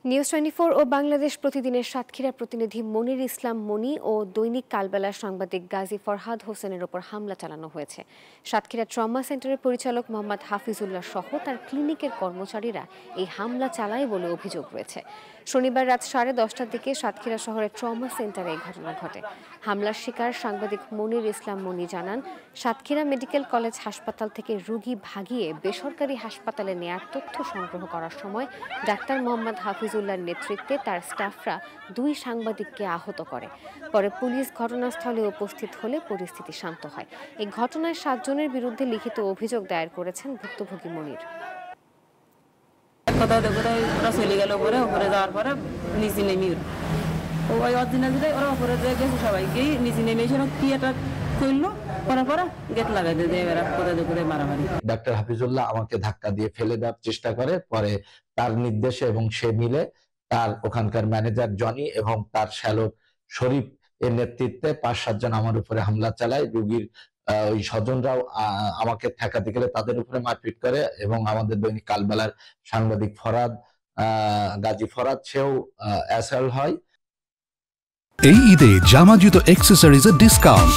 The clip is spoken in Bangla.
নিউজ 24 ও বাংলাদেশ প্রতিদিনের সাতক্ষীরা প্রতিনিধি মনির ইসলাম মনি ও দৈনিক কালবেলার সাংবাদিক গাজী ফরহাদ হোসেনের ওপর হামলা চালানো হয়েছে। সাতক্ষীরা ট্রমা সেন্টারের পরিচালক মোহাম্মদ হাফিজুল্লাহ সহ তার ক্লিনিকের কর্মচারীরা এই হামলা চালায় বলে অভিযোগ রয়েছে। শনিবার রাত 10:30টার দিকে সাতক্ষীরা শহরের ট্রমা সেন্টারে এই ঘটনা ঘটে। হামলার শিকার সাংবাদিক মনির ইসলাম মনি জানান, সাতক্ষীরা মেডিকেল কলেজ হাসপাতাল থেকে রোগী ভাগিয়ে বেসরকারি হাসপাতালে নেয়ার তথ্য সংগ্রহ করার সময় ডাক্তার মোহাম্মদ হাফিজুল্লাহর নেতৃত্বে তার স্টাফরা 2 সাংবাদিককে আহত করে। পরে পুলিশ ঘটনাস্থলে উপস্থিত হলে পরিস্থিতি শান্ত হয়। এই ঘটনায় 7 জনের বিরুদ্ধে লিখিত অভিযোগ দায়ের করেছেন ভুক্তভোগী মনির। ওরা চলে গেল, ওপরে যাওয়ার পরে নিচে নেমে ওই অরিজিনাল ওরা ওপরে গেছে, সবাইকেই নিচে নেমে এসে কি একটা করলো, করার পরে গেট লাগাই দিয়ে এরা কোথায় কোথায় মারামারি। ডাক্তার হাফিজুল্লাহ আমাকে ধাক্কা দিয়ে ফেলে দেওয়ার চেষ্টা করে, পরে তার নির্দেশে এবং সে মিলে তার ওখানকার ম্যানেজার জনি এবং তার শ্যালক শরীফ এর নেতৃত্বে 5-7 জন আমার উপরে হামলা চালায়। রোগীর ওই স্বজনরাও আমাকে ঠেকাতে গেলে তাদের উপরে মারপিট করে এবং আমাদের দৈনিক কালবেলার সাংবাদিক গাজী ফরহাদ সেও অ্যাসল্ট হয়। এই ঈদে জামা জুতো অ্যাক্সেসরিজের ডিসকাউন্ট